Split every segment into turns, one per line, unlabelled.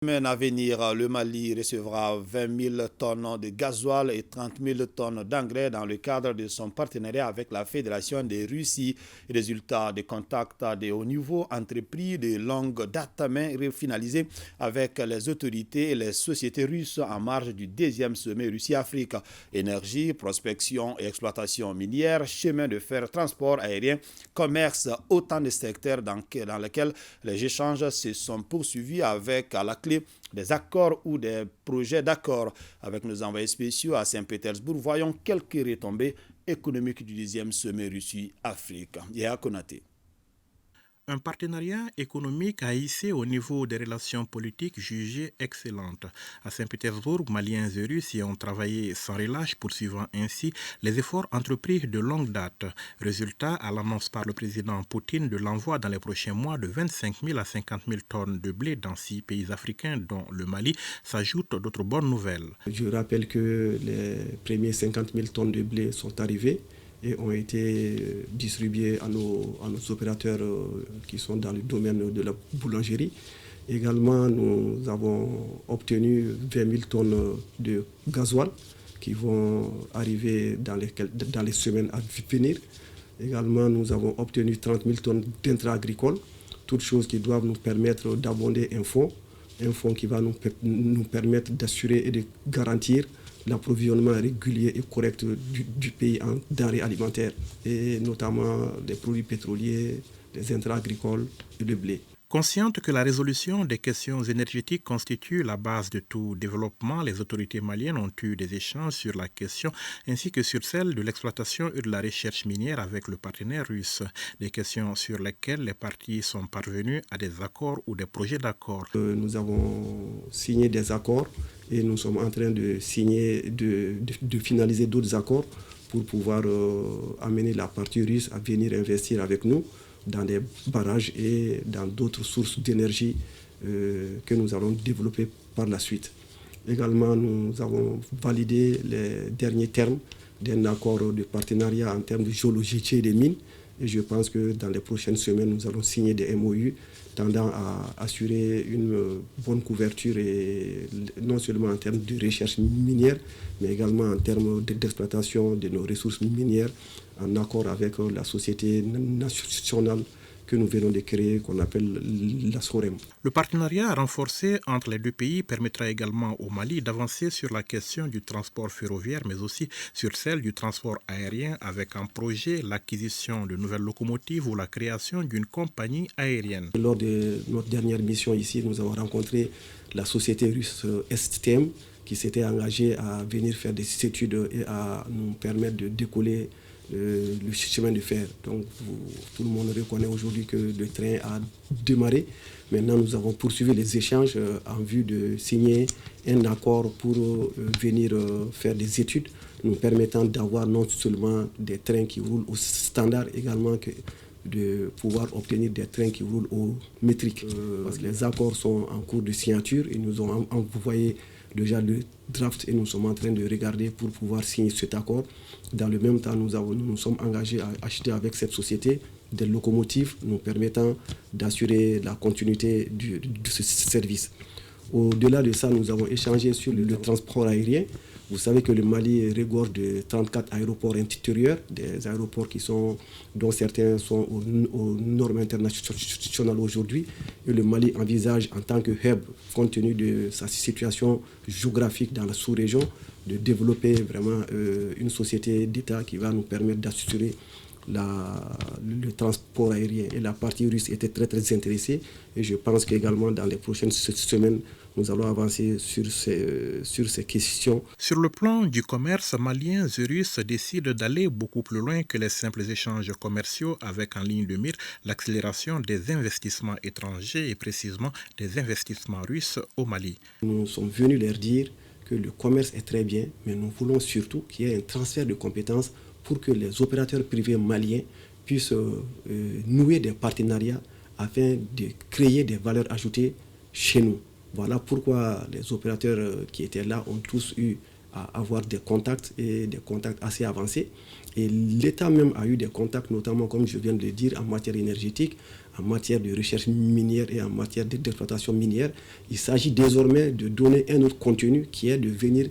Semaine à venir, le Mali recevra 20 000 tonnes de gasoil et 30 000 tonnes d'engrais dans le cadre de son partenariat avec la Fédération de Russie. Résultat des contacts de haut niveau entrepris de longue date mais finalisés avec les autorités et les sociétés russes en marge du deuxième sommet Russie-Afrique. Énergie, prospection et exploitation minière, chemin de fer, transport aérien, commerce, autant de secteurs dans lesquels les échanges se sont poursuivis avec à la clé des accords ou des projets d'accords. Avec nos envoyés spéciaux à Saint-Pétersbourg, voyons quelques retombées économiques du deuxième sommet Russie-Afrique. Yaya Konaté.
Un partenariat économique a hissé au niveau des relations politiques jugées excellentes. À Saint-Pétersbourg, Maliens et Russes y ont travaillé sans relâche, poursuivant ainsi les efforts entrepris de longue date. Résultat, à l'annonce par le président Poutine de l'envoi dans les prochains mois de 25 000 à 50 000 tonnes de blé dans 6 pays africains, dont le Mali, s'ajoutent d'autres bonnes nouvelles.
Je rappelle que les premiers 50 000 tonnes de blé sont arrivés et ont été distribués à nos opérateurs qui sont dans le domaine de la boulangerie. Également, nous avons obtenu 20 000 tonnes de gasoil qui vont arriver dans les semaines à venir. Également, nous avons obtenu 30 000 tonnes d'intrants agricoles, toutes choses qui doivent nous permettre d'abonder un fonds qui va nous permettre d'assurer et de garantir l'approvisionnement régulier et correct du pays en denrées alimentaires, et notamment des produits pétroliers, des intrants agricoles et le blé.
Conscientes que la résolution des questions énergétiques constitue la base de tout développement, les autorités maliennes ont eu des échanges sur la question ainsi que sur celle de l'exploitation et de la recherche minière avec le partenaire russe. Des questions sur lesquelles les parties sont parvenues à des accords ou des projets d'accords.
Nous avons signé des accords et nous sommes en train de finaliser d'autres accords pour pouvoir amener la partie russe à venir investir avec nous dans des barrages et dans d'autres sources d'énergie que nous allons développer par la suite. Également, nous avons validé les derniers termes d'un accord de partenariat en termes de géologie et des mines. Et je pense que dans les prochaines semaines, nous allons signer des MOU tendant à assurer une bonne couverture, et non seulement en termes de recherche minière, mais également en termes d'exploitation de nos ressources minières, en accord avec la société nationale que nous venons de créer, qu'on appelle la SOREM.
Le partenariat renforcé entre les deux pays permettra également au Mali d'avancer sur la question du transport ferroviaire, mais aussi sur celle du transport aérien, avec en projet l'acquisition de nouvelles locomotives ou la création d'une compagnie aérienne.
Lors de notre dernière mission ici, nous avons rencontré la société russe STM qui s'était engagée à venir faire des études et à nous permettre de décoller le chemin de fer. Donc tout le monde reconnaît aujourd'hui que le train a démarré. Maintenant, nous avons poursuivi les échanges en vue de signer un accord pour venir faire des études nous permettant d'avoir non seulement des trains qui roulent au standard, également que de pouvoir obtenir des trains qui roulent au métrique. Parce que les accords sont en cours de signature et nous ont envoyé déjà le draft et nous sommes en train de regarder pour pouvoir signer cet accord. Dans le même temps, nous sommes engagés à acheter avec cette société des locomotives nous permettant d'assurer la continuité de ce service. Au-delà de ça, nous avons échangé sur le transport aérien. Vous savez que le Mali regorge de 34 aéroports intérieurs, des aéroports dont certains sont aux normes internationales aujourd'hui. Et le Mali envisage en tant que hub, compte tenu de sa situation géographique dans la sous-région, de développer vraiment une société d'État qui va nous permettre d'assurer le transport aérien. Et la partie russe était très très intéressée. Et je pense qu'également dans les prochaines semaines, nous allons avancer sur ces questions.
Sur le plan du commerce, Maliens et Russes décident d'aller beaucoup plus loin que les simples échanges commerciaux, avec en ligne de mire l'accélération des investissements étrangers et précisément des investissements russes au Mali.
Nous sommes venus leur dire que le commerce est très bien, mais nous voulons surtout qu'il y ait un transfert de compétences pour que les opérateurs privés maliens puissent nouer des partenariats afin de créer des valeurs ajoutées chez nous. Voilà pourquoi les opérateurs qui étaient là ont tous eu à avoir des contacts et des contacts assez avancés. Et l'État même a eu des contacts, notamment, comme je viens de le dire, en matière énergétique, en matière de recherche minière et en matière d'exploitation minière. Il s'agit désormais de donner un autre contenu qui est de venir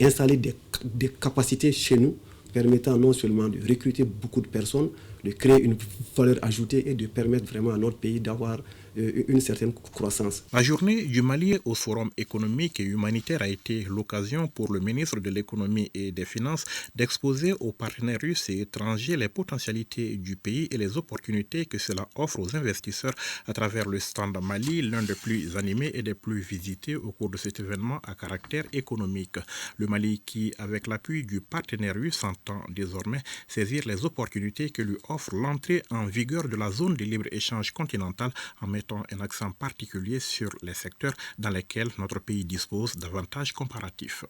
installer des capacités chez nous, permettant non seulement de recruter beaucoup de personnes, de créer une valeur ajoutée et de permettre vraiment à notre pays d'avoir une certaine croissance.
La journée du Mali au Forum économique et humanitaire a été l'occasion pour le ministre de l'économie et des finances d'exposer aux partenaires russes et étrangers les potentialités du pays et les opportunités que cela offre aux investisseurs à travers le stand Mali, l'un des plus animés et des plus visités au cours de cet événement à caractère économique. Le Mali qui, avec l'appui du partenaire russe, entend désormais saisir les opportunités que lui offre l'entrée en vigueur de la zone de libre-échange continentale en mettant un accent particulier sur les secteurs dans lesquels notre pays dispose d'avantages comparatifs.